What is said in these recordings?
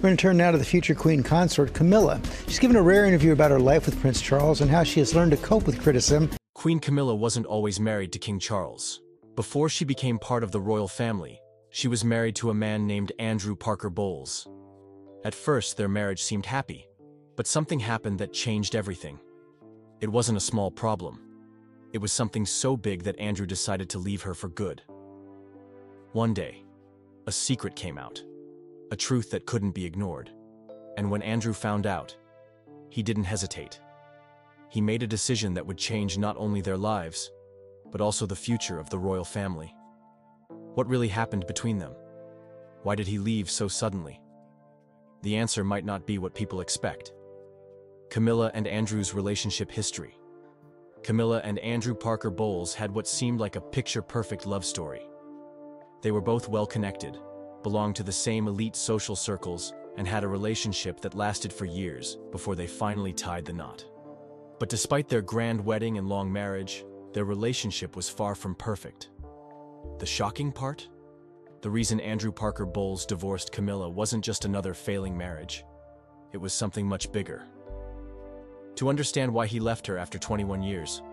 We're going to turn now to the future Queen consort, Camilla. She's given a rare interview about her life with Prince Charles and how she has learned to cope with criticism. Queen Camilla wasn't always married to King Charles. Before she became part of the royal family, she was married to a man named Andrew Parker Bowles. At first, their marriage seemed happy, but something happened that changed everything. It wasn't a small problem. It was something so big that Andrew decided to leave her for good. One day, a secret came out, a truth that couldn't be ignored. And when Andrew found out, he didn't hesitate. He made a decision that would change not only their lives, but also the future of the royal family. What really happened between them? Why did he leave so suddenly? The answer might not be what people expect. Camilla and Andrew's relationship history. Camilla and Andrew Parker Bowles had what seemed like a picture-perfect love story. They were both well-connected, belonged to the same elite social circles, and had a relationship that lasted for years before they finally tied the knot. But despite their grand wedding and long marriage, their relationship was far from perfect. The shocking part? The reason Andrew Parker Bowles divorced Camilla wasn't just another failing marriage. It was something much bigger. To understand why he left her after 21 years,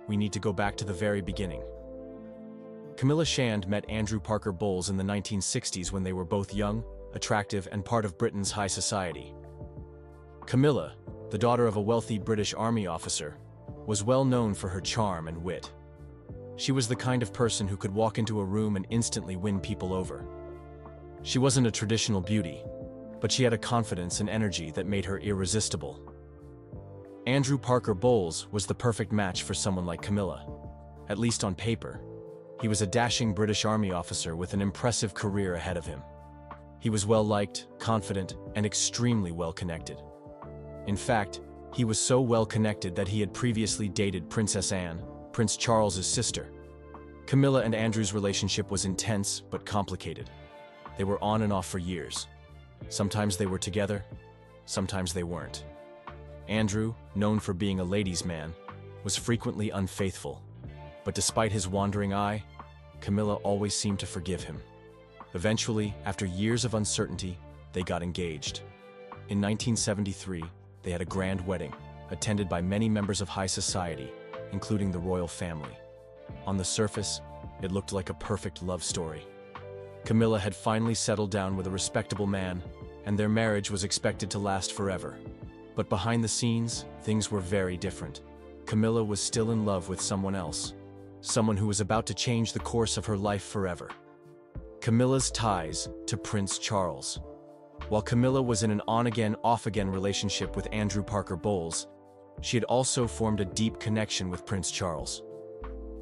we need to go back to the very beginning. Camilla Shand met Andrew Parker Bowles in the 1960s when they were both young, attractive, and part of Britain's high society. Camilla, the daughter of a wealthy British Army officer, was well known for her charm and wit. She was the kind of person who could walk into a room and instantly win people over. She wasn't a traditional beauty, but she had a confidence and energy that made her irresistible. Andrew Parker Bowles was the perfect match for someone like Camilla. At least on paper, he was a dashing British Army officer with an impressive career ahead of him. He was well-liked, confident, and extremely well-connected. In fact, he was so well-connected that he had previously dated Princess Anne, Prince Charles's sister. Camilla and Andrew's relationship was intense but complicated. They were on and off for years. Sometimes they were together, sometimes they weren't. Andrew, known for being a ladies' man, was frequently unfaithful. But despite his wandering eye, Camilla always seemed to forgive him. Eventually, after years of uncertainty, they got engaged. In 1973, they had a grand wedding, attended by many members of high society, including the royal family. On the surface, it looked like a perfect love story. Camilla had finally settled down with a respectable man, and their marriage was expected to last forever. But behind the scenes, things were very different. Camilla was still in love with someone else, someone who was about to change the course of her life forever. Camilla's ties to Prince Charles. While Camilla was in an on-again, off-again relationship with Andrew Parker Bowles, she had also formed a deep connection with Prince Charles.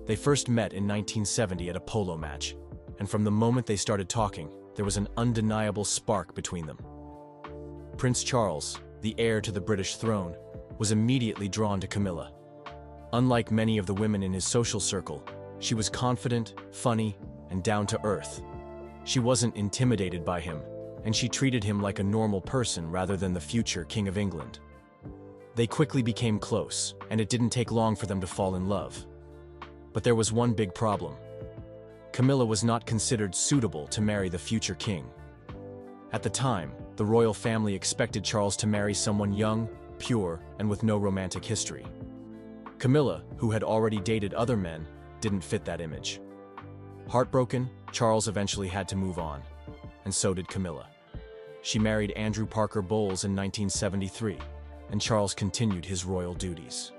They first met in 1970 at a polo match, and from the moment they started talking, there was an undeniable spark between them. Prince Charles, the heir to the British throne, was immediately drawn to Camilla. Unlike many of the women in his social circle, she was confident, funny, and down to earth. She wasn't intimidated by him, and she treated him like a normal person rather than the future King of England. They quickly became close, and it didn't take long for them to fall in love. But there was one big problem. Camilla was not considered suitable to marry the future king. At the time, the royal family expected Charles to marry someone young, pure, and with no romantic history. Camilla, who had already dated other men, didn't fit that image. Heartbroken, Charles eventually had to move on, and so did Camilla. She married Andrew Parker Bowles in 1973, and Charles continued his royal duties.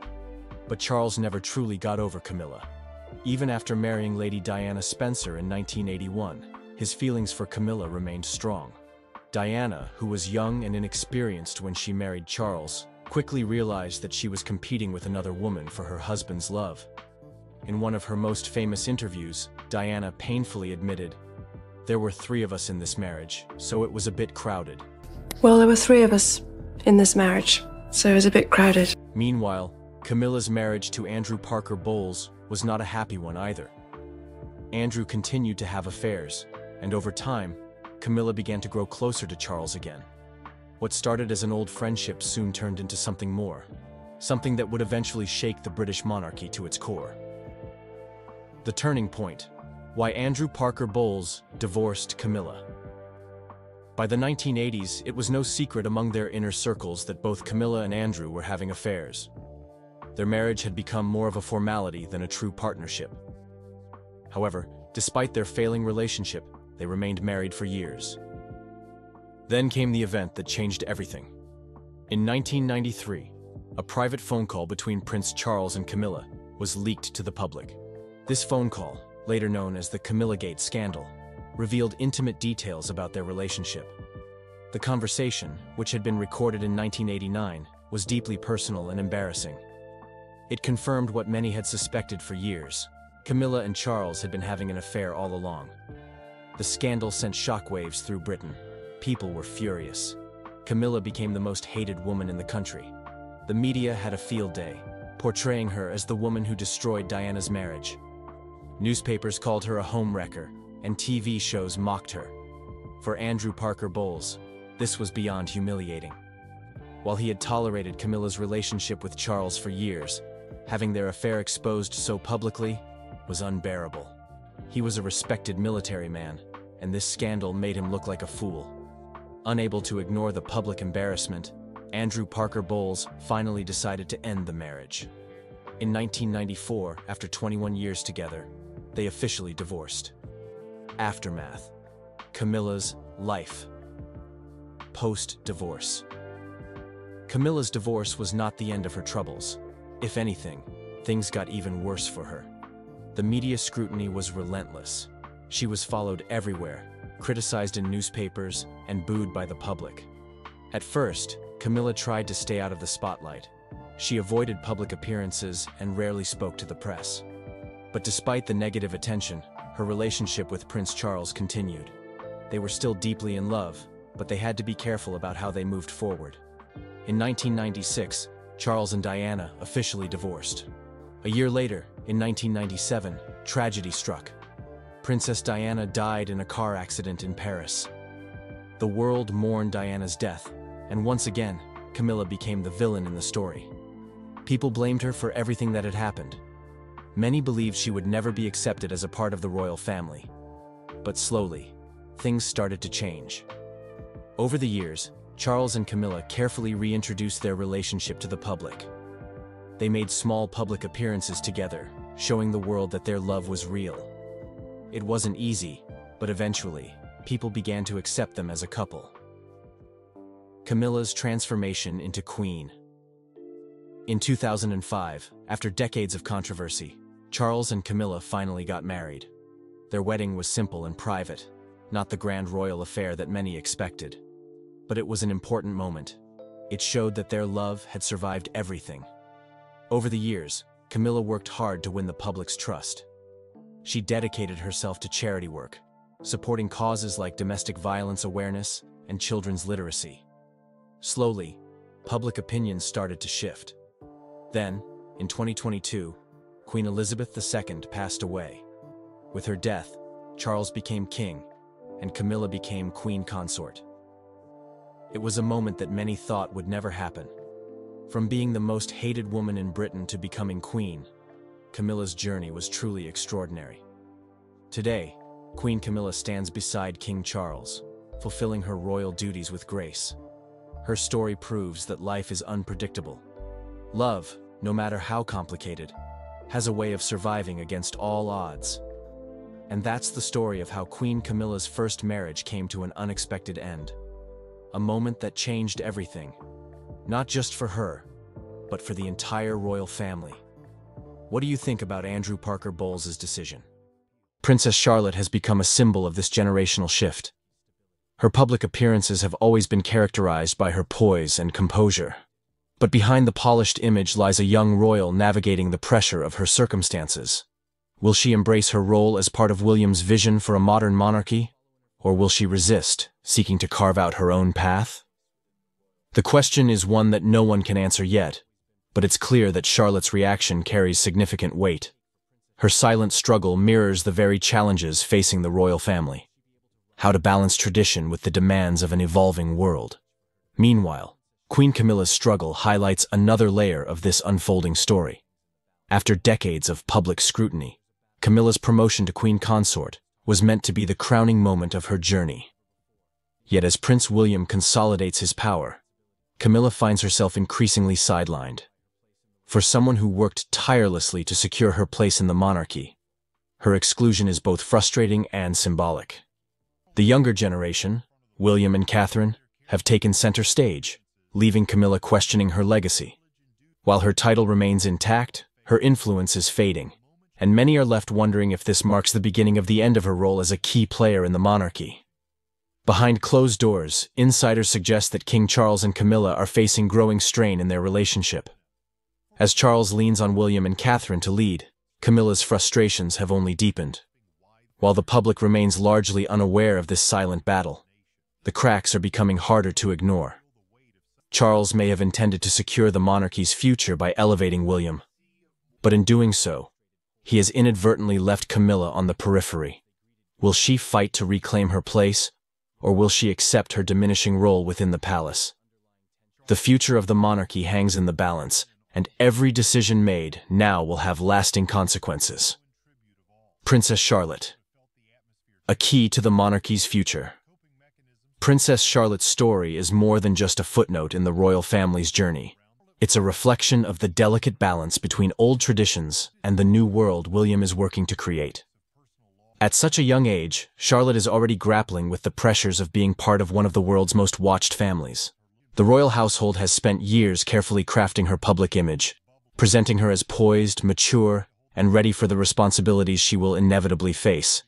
But Charles never truly got over Camilla. Even after marrying Lady Diana Spencer in 1981, his feelings for Camilla remained strong. Diana, who was young and inexperienced when she married Charles, quickly realized that she was competing with another woman for her husband's love. In one of her most famous interviews, Diana painfully admitted, "There were 3 of us in this marriage, so it was a bit crowded." Well, there were 3 of us in this marriage, so it was a bit crowded. Meanwhile, Camilla's marriage to Andrew Parker Bowles was not a happy one either. Andrew continued to have affairs, and over time, Camilla began to grow closer to Charles again. What started as an old friendship soon turned into something more, something that would eventually shake the British monarchy to its core. The turning point: why Andrew Parker Bowles divorced Camilla. By the 1980s, it was no secret among their inner circles that both Camilla and Andrew were having affairs. Their marriage had become more of a formality than a true partnership. However, despite their failing relationship, they remained married for years. Then came the event that changed everything. In 1993, a private phone call between Prince Charles and Camilla was leaked to the public. This phone call, later known as the Camillagate scandal, revealed intimate details about their relationship. The conversation, which had been recorded in 1989, was deeply personal and embarrassing. It confirmed what many had suspected for years. Camilla and Charles had been having an affair all along. The scandal sent shockwaves through Britain. People were furious. Camilla became the most hated woman in the country. The media had a field day, portraying her as the woman who destroyed Diana's marriage. Newspapers called her a homewrecker, and TV shows mocked her. For Andrew Parker Bowles, this was beyond humiliating. While he had tolerated Camilla's relationship with Charles for years, having their affair exposed so publicly was unbearable. He was a respected military man, and this scandal made him look like a fool. Unable to ignore the public embarrassment, Andrew Parker Bowles finally decided to end the marriage. In 1994, after 21 years together, they officially divorced. Aftermath: Camilla's life. Post-divorce. Camilla's divorce was not the end of her troubles. If anything, things got even worse for her. The media scrutiny was relentless. She was followed everywhere, criticized in newspapers, and booed by the public. At first, Camilla tried to stay out of the spotlight. She avoided public appearances and rarely spoke to the press. But despite the negative attention, her relationship with Prince Charles continued. They were still deeply in love, but they had to be careful about how they moved forward. In 1996, Charles and Diana officially divorced. A year later, in 1997, tragedy struck. Princess Diana died in a car accident in Paris. The world mourned Diana's death, and once again, Camilla became the villain in the story. People blamed her for everything that had happened. Many believed she would never be accepted as a part of the royal family. But slowly, things started to change. Over the years, Charles and Camilla carefully reintroduced their relationship to the public. They made small public appearances together, showing the world that their love was real. It wasn't easy, but eventually, people began to accept them as a couple. Camilla's transformation into queen. In 2005, after decades of controversy, Charles and Camilla finally got married. Their wedding was simple and private, not the grand royal affair that many expected. But it was an important moment. It showed that their love had survived everything. Over the years, Camilla worked hard to win the public's trust. She dedicated herself to charity work, supporting causes like domestic violence awareness and children's literacy. Slowly, public opinion started to shift. Then, in 2022, Queen Elizabeth II passed away. With her death, Charles became king, and Camilla became queen consort. It was a moment that many thought would never happen. From being the most hated woman in Britain to becoming queen, Camilla's journey was truly extraordinary. Today, Queen Camilla stands beside King Charles, fulfilling her royal duties with grace. Her story proves that life is unpredictable. Love, no matter how complicated, has a way of surviving against all odds. And that's the story of how Queen Camilla's first marriage came to an unexpected end. A moment that changed everything, not just for her, but for the entire royal family. What do you think about Andrew Parker Bowles' decision? Princess Charlotte has become a symbol of this generational shift. Her public appearances have always been characterized by her poise and composure. But behind the polished image lies a young royal navigating the pressure of her circumstances. Will she embrace her role as part of William's vision for a modern monarchy? Or will she resist, seeking to carve out her own path? The question is one that no one can answer yet, but it's clear that Charlotte's reaction carries significant weight. Her silent struggle mirrors the very challenges facing the royal family. How to balance tradition with the demands of an evolving world. Meanwhile, Queen Camilla's struggle highlights another layer of this unfolding story. After decades of public scrutiny, Camilla's promotion to queen consort was meant to be the crowning moment of her journey. Yet as Prince William consolidates his power, Camilla finds herself increasingly sidelined. For someone who worked tirelessly to secure her place in the monarchy, her exclusion is both frustrating and symbolic. The younger generation, William and Catherine, have taken center stage, leaving Camilla questioning her legacy. While her title remains intact, her influence is fading, and many are left wondering if this marks the beginning of the end of her role as a key player in the monarchy. Behind closed doors, insiders suggest that King Charles and Camilla are facing growing strain in their relationship. As Charles leans on William and Catherine to lead, Camilla's frustrations have only deepened. While the public remains largely unaware of this silent battle, the cracks are becoming harder to ignore. Charles may have intended to secure the monarchy's future by elevating William, but in doing so, he has inadvertently left Camilla on the periphery. Will she fight to reclaim her place, or will she accept her diminishing role within the palace? The future of the monarchy hangs in the balance, and every decision made now will have lasting consequences. Princess Charlotte. A key to the monarchy's future. Princess Charlotte's story is more than just a footnote in the royal family's journey. It's a reflection of the delicate balance between old traditions and the new world William is working to create. At such a young age, Charlotte is already grappling with the pressures of being part of one of the world's most watched families. The royal household has spent years carefully crafting her public image, presenting her as poised, mature, and ready for the responsibilities she will inevitably face.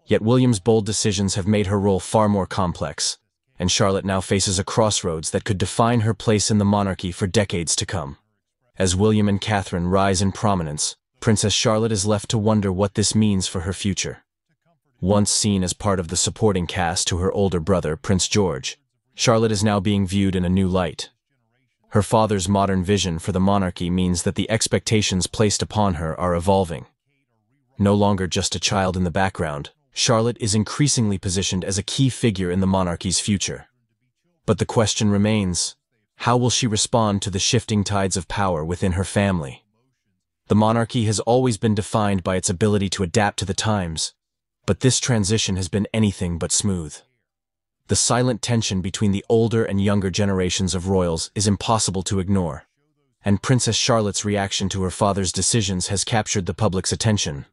Yet William's bold decisions have made her role far more complex, and Charlotte now faces a crossroads that could define her place in the monarchy for decades to come. As William and Catherine rise in prominence, Princess Charlotte is left to wonder what this means for her future. Once seen as part of the supporting cast to her older brother, Prince George, Charlotte is now being viewed in a new light. Her father's modern vision for the monarchy means that the expectations placed upon her are evolving. No longer just a child in the background, Charlotte is increasingly positioned as a key figure in the monarchy's future. But the question remains, how will she respond to the shifting tides of power within her family? The monarchy has always been defined by its ability to adapt to the times, but this transition has been anything but smooth. The silent tension between the older and younger generations of royals is impossible to ignore, and Princess Charlotte's reaction to her father's decisions has captured the public's attention.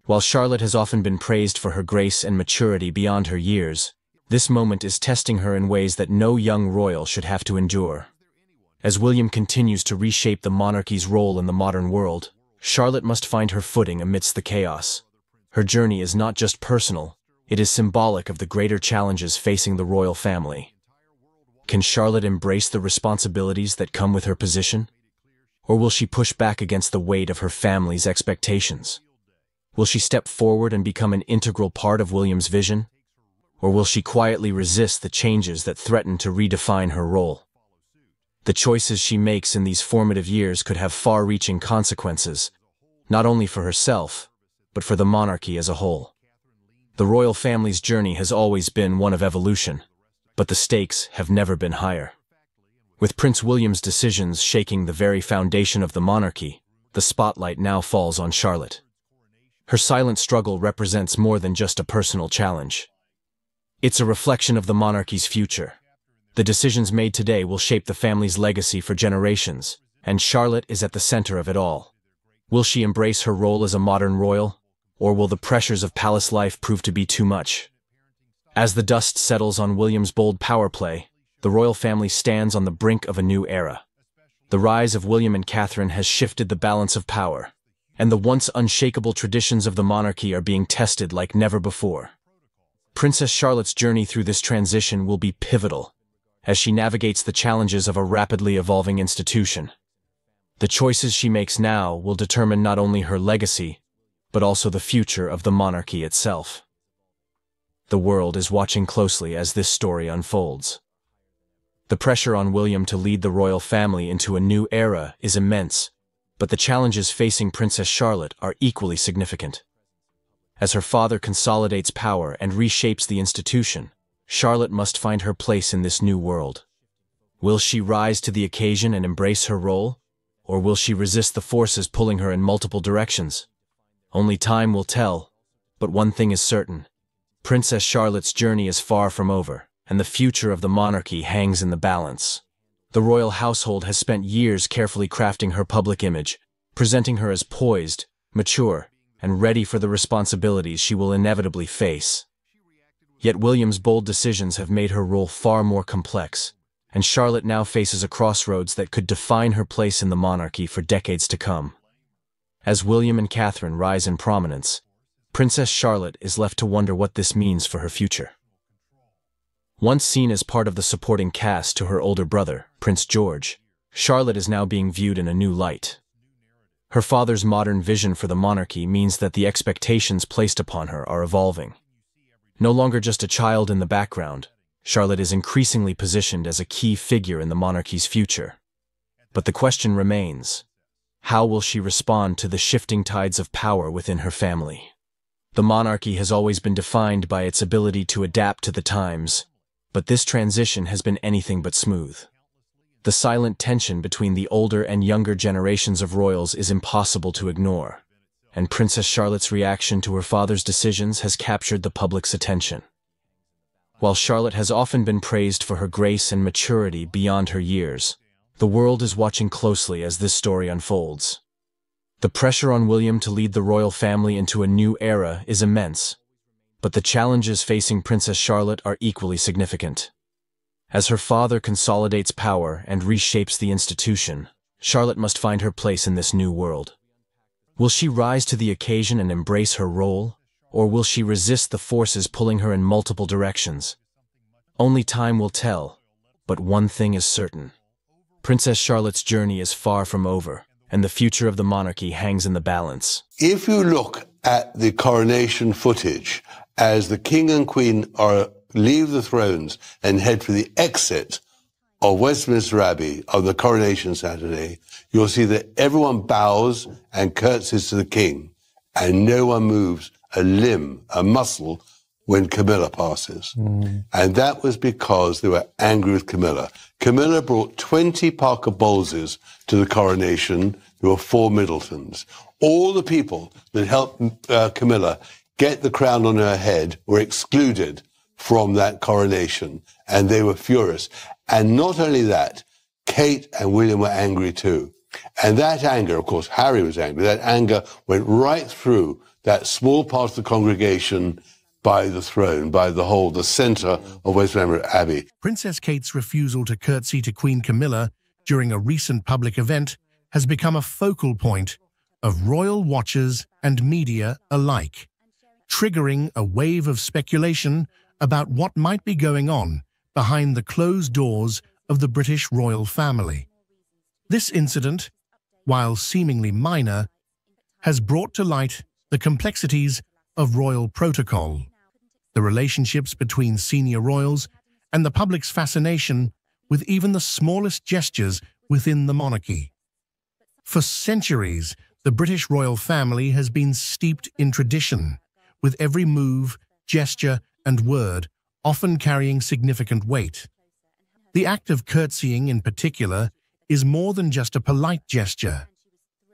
While Charlotte has often been praised for her grace and maturity beyond her years, this moment is testing her in ways that no young royal should have to endure. As William continues to reshape the monarchy's role in the modern world, Charlotte must find her footing amidst the chaos. Her journey is not just personal, it is symbolic of the greater challenges facing the royal family. Can Charlotte embrace the responsibilities that come with her position? Or will she push back against the weight of her family's expectations? Will she step forward and become an integral part of William's vision? Or will she quietly resist the changes that threaten to redefine her role? The choices she makes in these formative years could have far-reaching consequences, not only for herself, but for the monarchy as a whole. The royal family's journey has always been one of evolution, but the stakes have never been higher. With Prince William's decisions shaking the very foundation of the monarchy, the spotlight now falls on Charlotte. Her silent struggle represents more than just a personal challenge. It's a reflection of the monarchy's future. The decisions made today will shape the family's legacy for generations, and Charlotte is at the center of it all. Will she embrace her role as a modern royal, or will the pressures of palace life prove to be too much? As the dust settles on William's bold power play, the royal family stands on the brink of a new era. The rise of William and Catherine has shifted the balance of power, and the once unshakable traditions of the monarchy are being tested like never before. Princess Charlotte's journey through this transition will be pivotal, as she navigates the challenges of a rapidly evolving institution. The choices she makes now will determine not only her legacy, but also the future of the monarchy itself. The world is watching closely as this story unfolds. The pressure on William to lead the royal family into a new era is immense, but the challenges facing Princess Charlotte are equally significant. As her father consolidates power and reshapes the institution, Charlotte must find her place in this new world. Will she rise to the occasion and embrace her role, or will she resist the forces pulling her in multiple directions? Only time will tell, but one thing is certain. Princess Charlotte's journey is far from over, and the future of the monarchy hangs in the balance. The royal household has spent years carefully crafting her public image, presenting her as poised, mature, and ready for the responsibilities she will inevitably face. Yet William's bold decisions have made her role far more complex, and Charlotte now faces a crossroads that could define her place in the monarchy for decades to come. As William and Catherine rise in prominence, Princess Charlotte is left to wonder what this means for her future. Once seen as part of the supporting cast to her older brother, Prince George, Charlotte is now being viewed in a new light. Her father's modern vision for the monarchy means that the expectations placed upon her are evolving. No longer just a child in the background, Charlotte is increasingly positioned as a key figure in the monarchy's future. But the question remains, how will she respond to the shifting tides of power within her family? The monarchy has always been defined by its ability to adapt to the times, but this transition has been anything but smooth. The silent tension between the older and younger generations of royals is impossible to ignore, and Princess Charlotte's reaction to her father's decisions has captured the public's attention. While Charlotte has often been praised for her grace and maturity beyond her years, the world is watching closely as this story unfolds. The pressure on William to lead the royal family into a new era is immense, but the challenges facing Princess Charlotte are equally significant. As her father consolidates power and reshapes the institution, Charlotte must find her place in this new world. Will she rise to the occasion and embrace her role, or will she resist the forces pulling her in multiple directions? Only time will tell, but one thing is certain. Princess Charlotte's journey is far from over, and the future of the monarchy hangs in the balance. If you look at the coronation footage, as the king and queen leave the thrones and head for the exit of Westminster Abbey on the coronation Saturday, you'll see that everyone bows and curtsies to the king, and no one moves a limb, a muscle, when Camilla passes. And that was because they were angry with Camilla. Camilla brought 20 Parker Bowleses to the coronation. There were 4 Middletons. All the people that helped Camilla get the crown on her head were excluded from that coronation, and they were furious. And not only that, Kate and William were angry too. And that anger, of course, Harry was angry, that anger went right through that small part of the congregation by the throne, by the centre of Westminster Abbey. Princess Kate's refusal to curtsy to Queen Camilla during a recent public event has become a focal point of royal watchers and media alike, triggering a wave of speculation about what might be going on behind the closed doors of the British royal family. This incident, while seemingly minor, has brought to light the complexities of royal protocol, the relationships between senior royals, and the public's fascination with even the smallest gestures within the monarchy. For centuries, the British royal family has been steeped in tradition, with every move, gesture, and word often carrying significant weight. The act of curtsying, in particular, is more than just a polite gesture.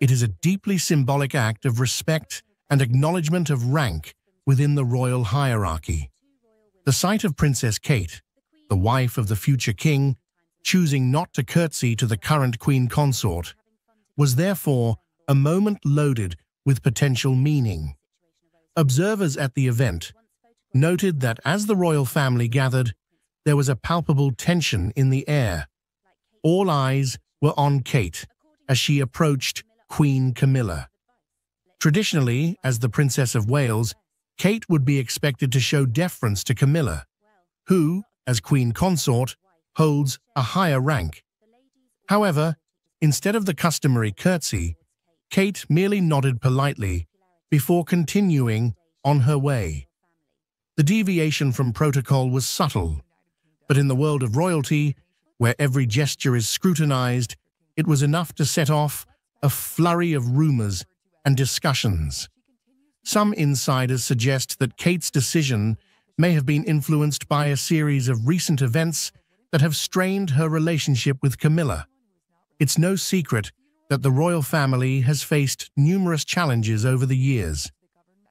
It is a deeply symbolic act of respect and acknowledgement of rank within the royal hierarchy. The sight of Princess Kate, the wife of the future king, choosing not to curtsy to the current queen consort, was therefore a moment loaded with potential meaning. Observers at the event noted that as the royal family gathered, there was a palpable tension in the air. All eyes were on Kate as she approached Queen Camilla. Traditionally, as the Princess of Wales, Kate would be expected to show deference to Camilla, who, as queen consort, holds a higher rank. However, instead of the customary curtsy, Kate merely nodded politely before continuing on her way. The deviation from protocol was subtle, but in the world of royalty, where every gesture is scrutinized, it was enough to set off a flurry of rumors and discussions. Some insiders suggest that Kate's decision may have been influenced by a series of recent events that have strained her relationship with Camilla. It's no secret that the royal family has faced numerous challenges over the years,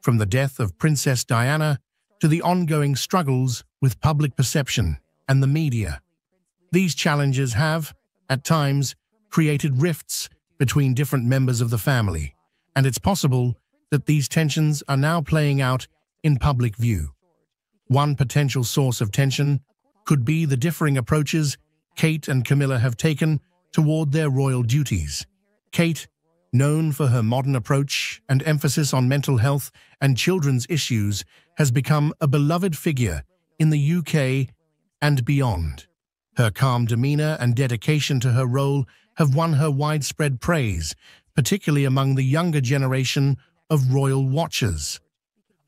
from the death of Princess Diana to the ongoing struggles with public perception. and the media. These challenges have, at times, created rifts between different members of the family, and it's possible that these tensions are now playing out in public view. One potential source of tension could be the differing approaches Kate and Camilla have taken toward their royal duties. Kate, known for her modern approach and emphasis on mental health and children's issues, has become a beloved figure in the UK and beyond. Her calm demeanor and dedication to her role have won her widespread praise, particularly among the younger generation of royal watchers.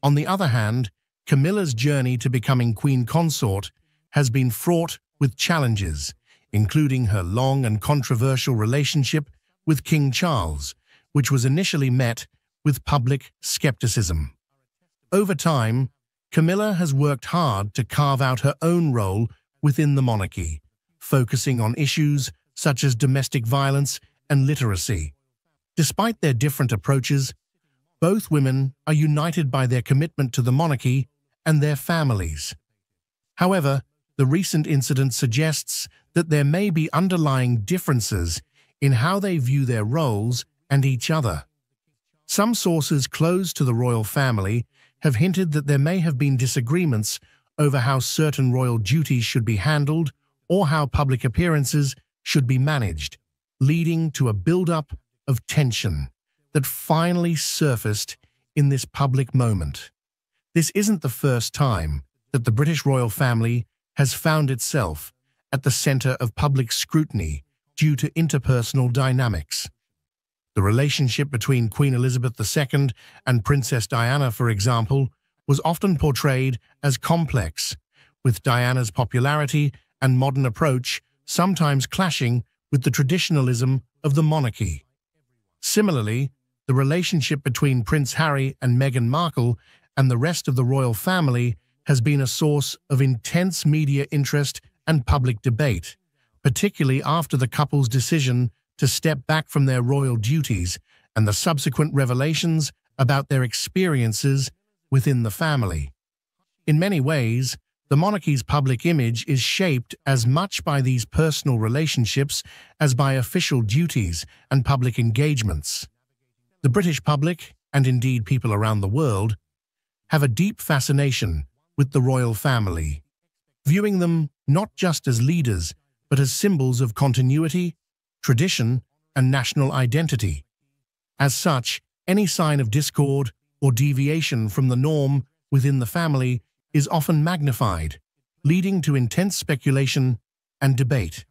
On the other hand, Camilla's journey to becoming Queen Consort has been fraught with challenges, including her long and controversial relationship with King Charles, which was initially met with public skepticism. Over time, Camilla has worked hard to carve out her own role within the monarchy, focusing on issues such as domestic violence and literacy. Despite their different approaches, both women are united by their commitment to the monarchy and their families. However, the recent incident suggests that there may be underlying differences in how they view their roles and each other. Some sources close to the royal family have hinted that there may have been disagreements over how certain royal duties should be handled or how public appearances should be managed, leading to a build-up of tension that finally surfaced in this public moment. This isn't the first time that the British royal family has found itself at the center of public scrutiny due to interpersonal dynamics. The relationship between Queen Elizabeth II and Princess Diana, for example, was often portrayed as complex, with Diana's popularity and modern approach sometimes clashing with the traditionalism of the monarchy. Similarly, the relationship between Prince Harry and Meghan Markle and the rest of the royal family has been a source of intense media interest and public debate, particularly after the couple's decision to step back from their royal duties and the subsequent revelations about their experiences within the family. In many ways, the monarchy's public image is shaped as much by these personal relationships as by official duties and public engagements. The British public, and indeed people around the world, have a deep fascination with the royal family, viewing them not just as leaders, but as symbols of continuity, tradition, and national identity. As such, any sign of discord or deviation from the norm within the family is often magnified, leading to intense speculation and debate.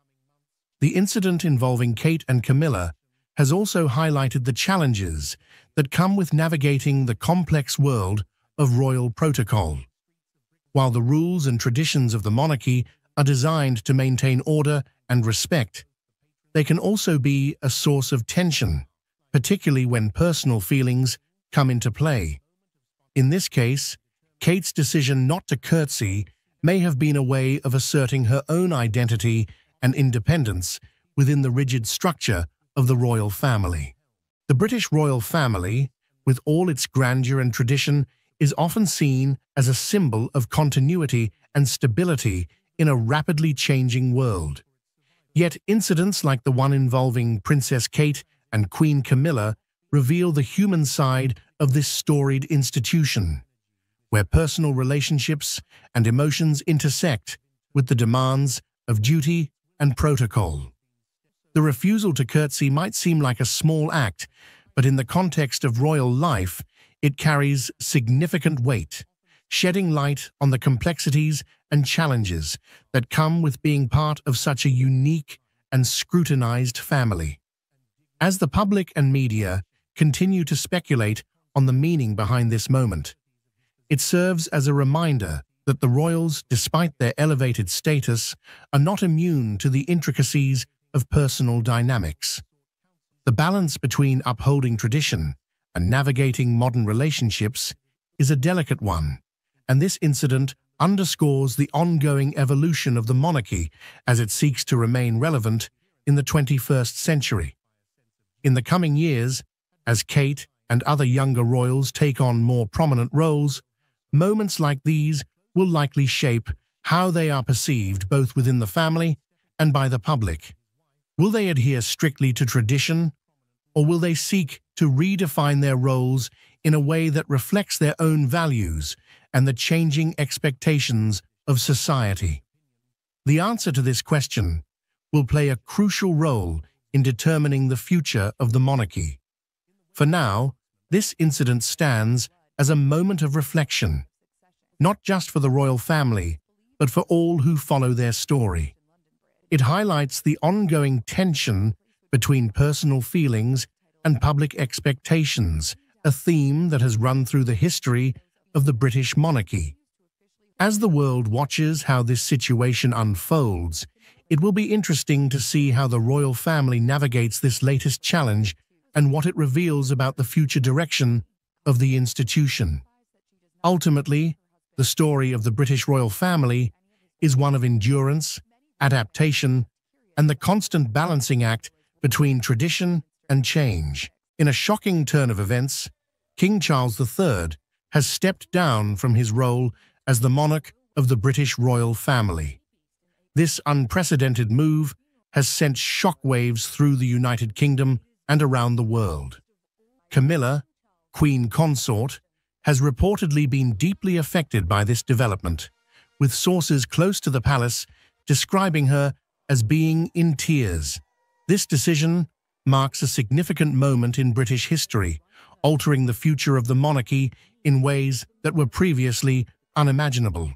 The incident involving Kate and Camilla has also highlighted the challenges that come with navigating the complex world of royal protocol. While the rules and traditions of the monarchy are designed to maintain order and respect, they can also be a source of tension, particularly when personal feelings come into play. In this case, Kate's decision not to curtsy may have been a way of asserting her own identity and independence within the rigid structure of the royal family. The British royal family, with all its grandeur and tradition, is often seen as a symbol of continuity and stability in a rapidly changing world. Yet incidents like the one involving Princess Kate and Queen Camilla reveal the human side of this storied institution, where personal relationships and emotions intersect with the demands of duty and protocol. The refusal to curtsy might seem like a small act, but in the context of royal life, it carries significant weight, shedding light on the complexities and challenges that come with being part of such a unique and scrutinized family. As the public and media continue to speculate on the meaning behind this moment, it serves as a reminder that the royals, despite their elevated status, are not immune to the intricacies of personal dynamics. The balance between upholding tradition and navigating modern relationships is a delicate one, and this incident underscores the ongoing evolution of the monarchy as it seeks to remain relevant in the 21st century. In the coming years, as Kate and other younger royals take on more prominent roles, moments like these will likely shape how they are perceived both within the family and by the public. Will they adhere strictly to tradition, or will they seek to redefine their roles in a way that reflects their own values and the changing expectations of society? The answer to this question will play a crucial role in determining the future of the monarchy. For now, this incident stands as a moment of reflection, not just for the royal family, but for all who follow their story. It highlights the ongoing tension between personal feelings and public expectations, a theme that has run through the history of the British monarchy. As the world watches how this situation unfolds, it will be interesting to see how the royal family navigates this latest challenge and what it reveals about the future direction of the institution. Ultimately, the story of the British royal family is one of endurance, adaptation, and the constant balancing act between tradition and change. In a shocking turn of events, King Charles III has stepped down from his role as the monarch of the British royal family. This unprecedented move has sent shockwaves through the United Kingdom and around the world. Camilla, Queen Consort, has reportedly been deeply affected by this development, with sources close to the palace describing her as being in tears. This decision marks a significant moment in British history, altering the future of the monarchy in ways that were previously unimaginable.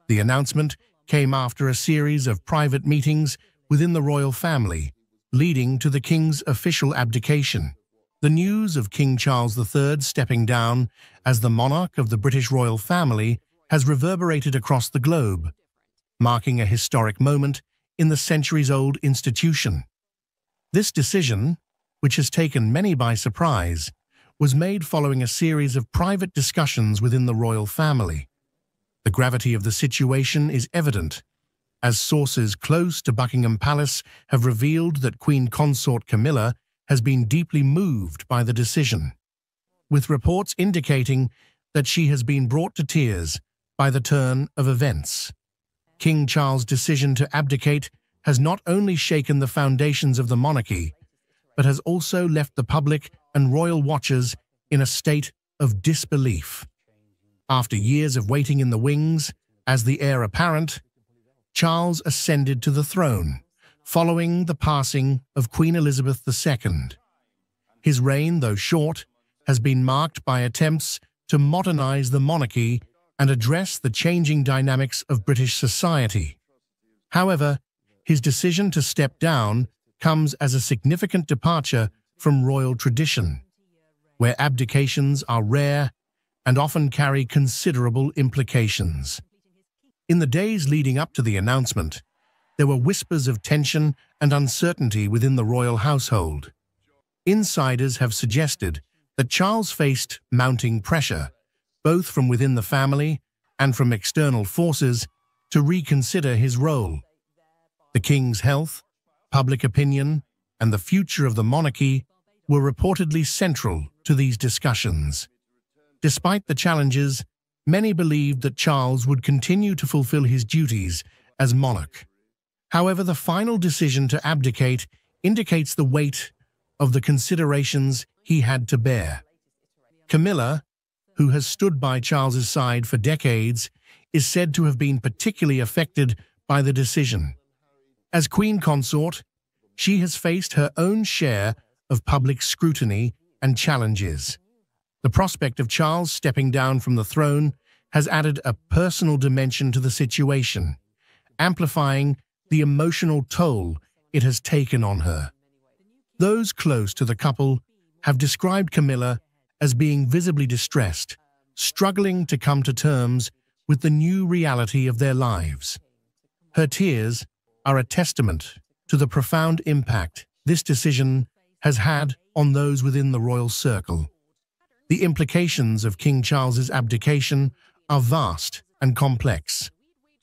The announcement came after a series of private meetings within the royal family, leading to the king's official abdication. The news of King Charles III stepping down as the monarch of the British royal family has reverberated across the globe, marking a historic moment in the centuries-old institution. This decision, which has taken many by surprise, was made following a series of private discussions within the royal family. The gravity of the situation is evident, as sources close to Buckingham Palace have revealed that Queen Consort Camilla has been deeply moved by the decision, with reports indicating that she has been brought to tears by the turn of events. King Charles' decision to abdicate has not only shaken the foundations of the monarchy, but has also left the public and royal watchers in a state of disbelief. After years of waiting in the wings, as the heir apparent, Charles ascended to the throne, following the passing of Queen Elizabeth II. His reign, though short, has been marked by attempts to modernize the monarchy and address the changing dynamics of British society. However, his decision to step down comes as a significant departure from royal tradition, where abdications are rare and often carry considerable implications. In the days leading up to the announcement, there were whispers of tension and uncertainty within the royal household. Insiders have suggested that Charles faced mounting pressure, both from within the family and from external forces, to reconsider his role. The king's health, public opinion, and the future of the monarchy were reportedly central to these discussions. Despite the challenges, many believed that Charles would continue to fulfill his duties as monarch. However, the final decision to abdicate indicates the weight of the considerations he had to bear. Camilla, who has stood by Charles's side for decades, is said to have been particularly affected by the decision. As Queen Consort, she has faced her own share of public scrutiny and challenges. The prospect of Charles stepping down from the throne has added a personal dimension to the situation, amplifying the emotional toll it has taken on her. Those close to the couple have described Camilla as being visibly distressed, struggling to come to terms with the new reality of their lives. Her tears are a testament to the profound impact this decision has had on those within the royal circle. The implications of King Charles's abdication are vast and complex.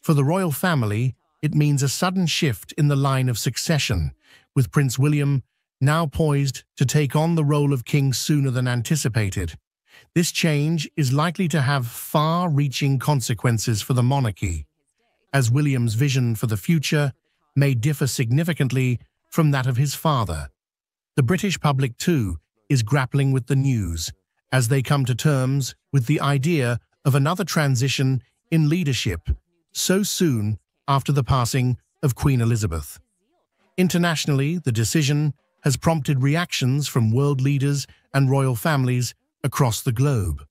For the royal family, it means a sudden shift in the line of succession, with Prince William now poised to take on the role of king sooner than anticipated. This change is likely to have far-reaching consequences for the monarchy, as William's vision for the future may differ significantly from that of his father. The British public, too, is grappling with the news as they come to terms with the idea of another transition in leadership so soon after the passing of Queen Elizabeth. Internationally, the decision has prompted reactions from world leaders and royal families across the globe.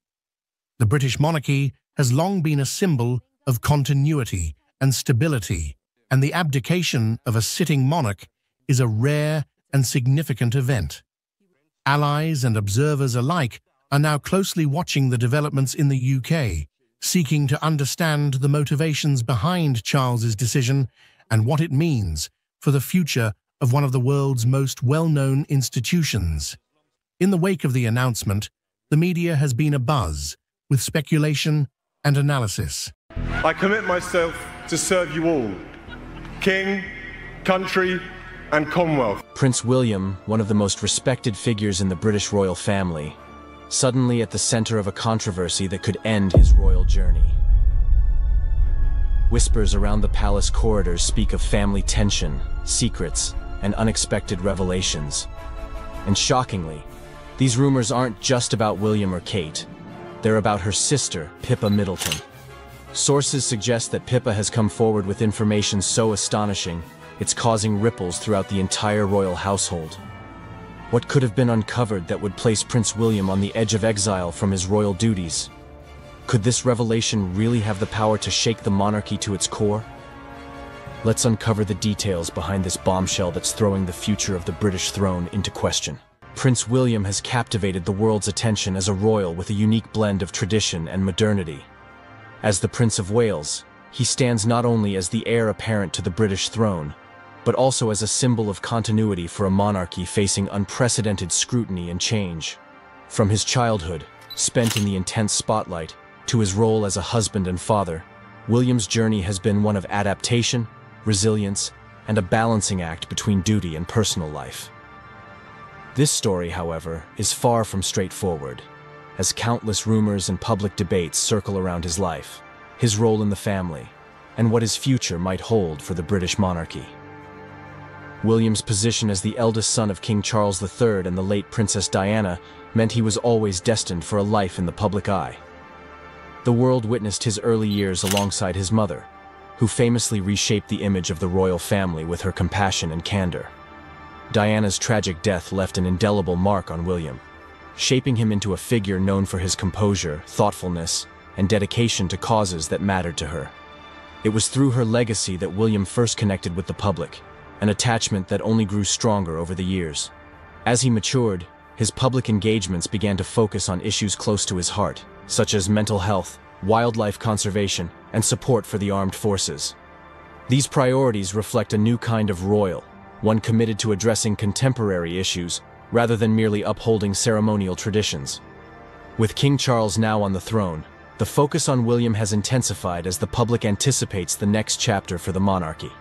The British monarchy has long been a symbol of continuity and stability, and the abdication of a sitting monarch is a rare and significant event. Allies and observers alike are now closely watching the developments in the UK, seeking to understand the motivations behind Charles's decision and what it means for the future of one of the world's most well-known institutions. In the wake of the announcement, the media has been abuzz with speculation and analysis. I commit myself to serve you all, King, country, and Commonwealth. Prince William, one of the most respected figures in the British royal family, suddenly at the center of a controversy that could end his royal journey. Whispers around the palace corridors speak of family tension, secrets, and unexpected revelations. And shockingly, these rumors aren't just about William or Kate. They're about her sister, Pippa Middleton. Sources suggest that Pippa has come forward with information so astonishing, it's causing ripples throughout the entire royal household. What could have been uncovered that would place Prince William on the edge of exile from his royal duties? Could this revelation really have the power to shake the monarchy to its core? Let's uncover the details behind this bombshell that's throwing the future of the British throne into question. Prince William has captivated the world's attention as a royal with a unique blend of tradition and modernity. As the Prince of Wales, he stands not only as the heir apparent to the British throne, but also as a symbol of continuity for a monarchy facing unprecedented scrutiny and change. From his childhood, spent in the intense spotlight, to his role as a husband and father, William's journey has been one of adaptation, resilience, and a balancing act between duty and personal life. This story, however, is far from straightforward, as countless rumors and public debates circle around his life, his role in the family, and what his future might hold for the British monarchy. William's position as the eldest son of King Charles III and the late Princess Diana meant he was always destined for a life in the public eye. The world witnessed his early years alongside his mother, who famously reshaped the image of the royal family with her compassion and candor. Diana's tragic death left an indelible mark on William, shaping him into a figure known for his composure, thoughtfulness, and dedication to causes that mattered to her. It was through her legacy that William first connected with the public, an attachment that only grew stronger over the years. As he matured, his public engagements began to focus on issues close to his heart, such as mental health, wildlife conservation, and support for the armed forces. These priorities reflect a new kind of royal, one committed to addressing contemporary issues rather than merely upholding ceremonial traditions. With King Charles now on the throne, the focus on William has intensified as the public anticipates the next chapter for the monarchy.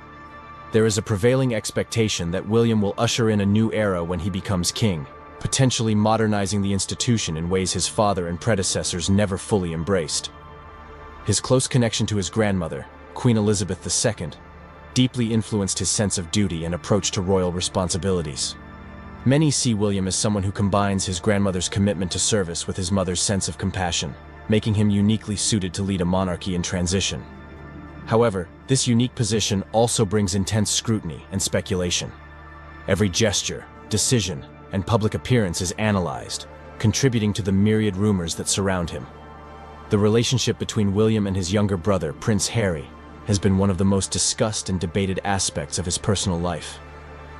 There is a prevailing expectation that William will usher in a new era when he becomes king, potentially modernizing the institution in ways his father and predecessors never fully embraced. His close connection to his grandmother, Queen Elizabeth II, deeply influenced his sense of duty and approach to royal responsibilities. Many see William as someone who combines his grandmother's commitment to service with his mother's sense of compassion, making him uniquely suited to lead a monarchy in transition. However, this unique position also brings intense scrutiny and speculation. Every gesture, decision, and public appearance is analyzed, contributing to the myriad rumors that surround him. The relationship between William and his younger brother, Prince Harry, has been one of the most discussed and debated aspects of his personal life.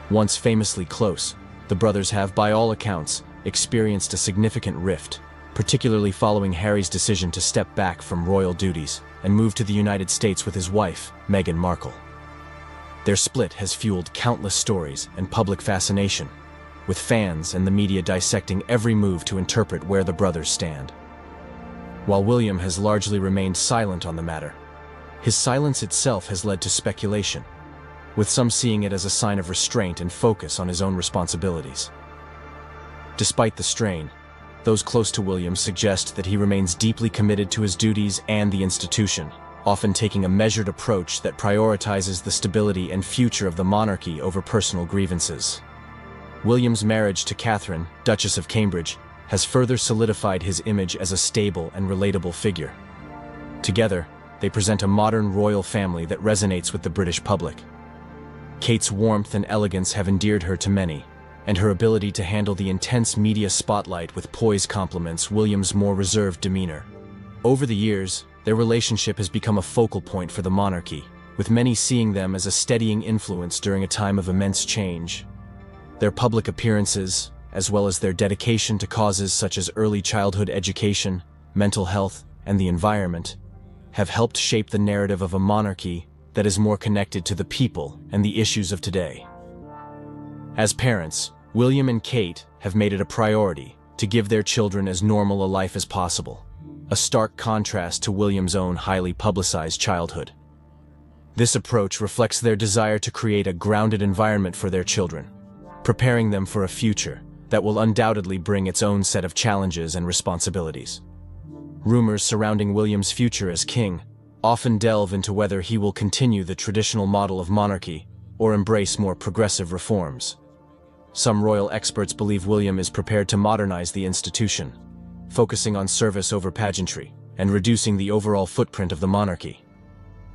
Once famously close, the brothers have, by all accounts, experienced a significant rift, particularly following Harry's decision to step back from royal duties and move to the United States with his wife, Meghan Markle. Their split has fueled countless stories and public fascination, with fans and the media dissecting every move to interpret where the brothers stand. While William has largely remained silent on the matter, his silence itself has led to speculation, with some seeing it as a sign of restraint and focus on his own responsibilities. Despite the strain, those close to William suggest that he remains deeply committed to his duties and the institution, often taking a measured approach that prioritizes the stability and future of the monarchy over personal grievances. William's marriage to Catherine, Duchess of Cambridge, has further solidified his image as a stable and relatable figure. Together, they present a modern royal family that resonates with the British public. Kate's warmth and elegance have endeared her to many, and her ability to handle the intense media spotlight with poise complements William's more reserved demeanor. Over the years, their relationship has become a focal point for the monarchy, with many seeing them as a steadying influence during a time of immense change. Their public appearances, as well as their dedication to causes such as early childhood education, mental health, and the environment, have helped shape the narrative of a monarchy that is more connected to the people and the issues of today. As parents, William and Kate have made it a priority to give their children as normal a life as possible, a stark contrast to William's own highly publicized childhood. This approach reflects their desire to create a grounded environment for their children, preparing them for a future that will undoubtedly bring its own set of challenges and responsibilities. Rumors surrounding William's future as king often delve into whether he will continue the traditional model of monarchy or embrace more progressive reforms. Some royal experts believe William is prepared to modernize the institution, focusing on service over pageantry and reducing the overall footprint of the monarchy.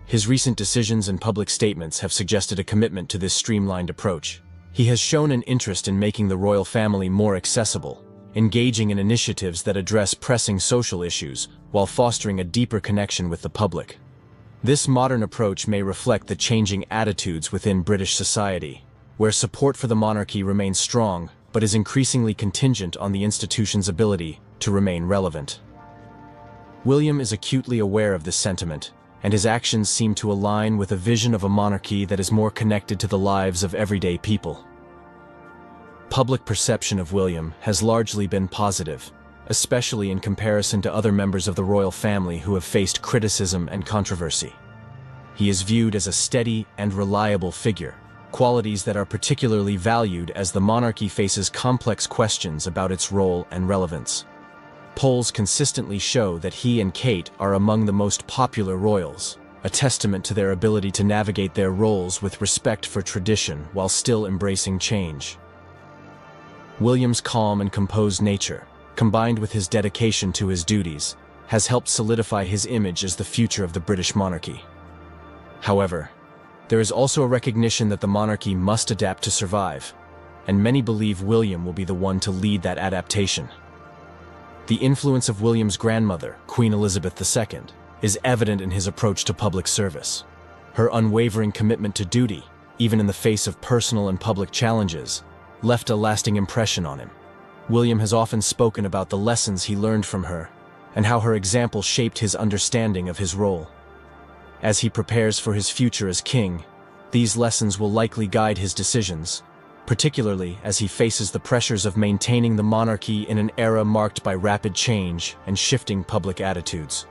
His recent decisions and public statements have suggested a commitment to this streamlined approach. He has shown an interest in making the royal family more accessible, engaging in initiatives that address pressing social issues while fostering a deeper connection with the public. This modern approach may reflect the changing attitudes within British society, where support for the monarchy remains strong but is increasingly contingent on the institution's ability to remain relevant. William is acutely aware of this sentiment, and his actions seem to align with a vision of a monarchy that is more connected to the lives of everyday people. Public perception of William has largely been positive, especially in comparison to other members of the royal family who have faced criticism and controversy. He is viewed as a steady and reliable figure, qualities that are particularly valued as the monarchy faces complex questions about its role and relevance. Polls consistently show that he and Kate are among the most popular royals, a testament to their ability to navigate their roles with respect for tradition while still embracing change. William's calm and composed nature, combined with his dedication to his duties, has helped solidify his image as the future of the British monarchy. However, there is also a recognition that the monarchy must adapt to survive, and many believe William will be the one to lead that adaptation. The influence of William's grandmother, Queen Elizabeth II, is evident in his approach to public service. Her unwavering commitment to duty, even in the face of personal and public challenges, left a lasting impression on him. William has often spoken about the lessons he learned from her and how her example shaped his understanding of his role. As he prepares for his future as king, these lessons will likely guide his decisions, particularly as he faces the pressures of maintaining the monarchy in an era marked by rapid change and shifting public attitudes.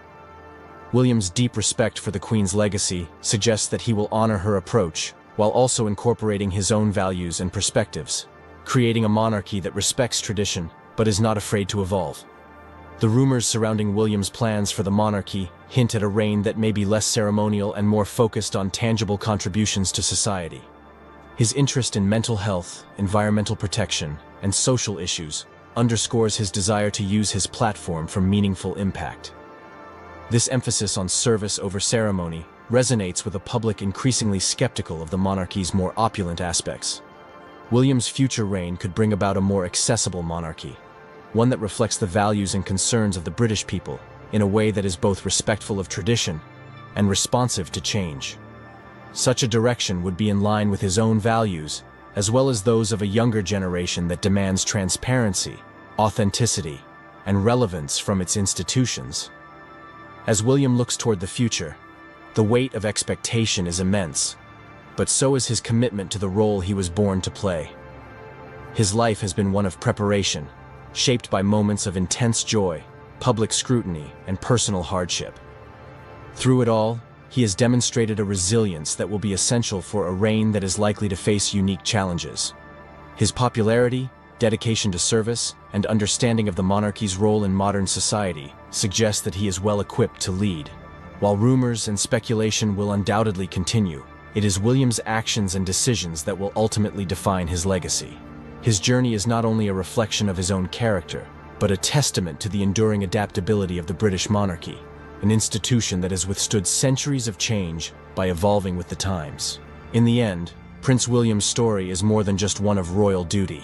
William's deep respect for the Queen's legacy suggests that he will honor her approach while also incorporating his own values and perspectives, creating a monarchy that respects tradition but is not afraid to evolve. The rumors surrounding William's plans for the monarchy hint at a reign that may be less ceremonial and more focused on tangible contributions to society. His interest in mental health, environmental protection, and social issues underscores his desire to use his platform for meaningful impact. This emphasis on service over ceremony resonates with a public increasingly skeptical of the monarchy's more opulent aspects. William's future reign could bring about a more accessible monarchy, one that reflects the values and concerns of the British people in a way that is both respectful of tradition and responsive to change. Such a direction would be in line with his own values, as well as those of a younger generation that demands transparency, authenticity, and relevance from its institutions. As William looks toward the future, the weight of expectation is immense, but so is his commitment to the role he was born to play. His life has been one of preparation, shaped by moments of intense joy, public scrutiny, and personal hardship. Through it all, he has demonstrated a resilience that will be essential for a reign that is likely to face unique challenges. His popularity, dedication to service, and understanding of the monarchy's role in modern society suggest that he is well equipped to lead. While rumors and speculation will undoubtedly continue, it is William's actions and decisions that will ultimately define his legacy. His journey is not only a reflection of his own character, but a testament to the enduring adaptability of the British monarchy, an institution that has withstood centuries of change by evolving with the times. In the end, Prince William's story is more than just one of royal duty.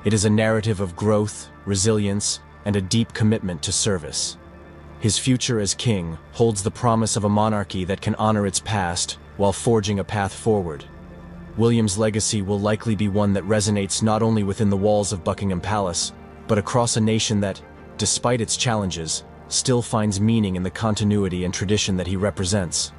It is a narrative of growth, resilience, and a deep commitment to service. His future as king holds the promise of a monarchy that can honor its past while forging a path forward. William's legacy will likely be one that resonates not only within the walls of Buckingham Palace, but across a nation that, despite its challenges, still finds meaning in the continuity and tradition that he represents.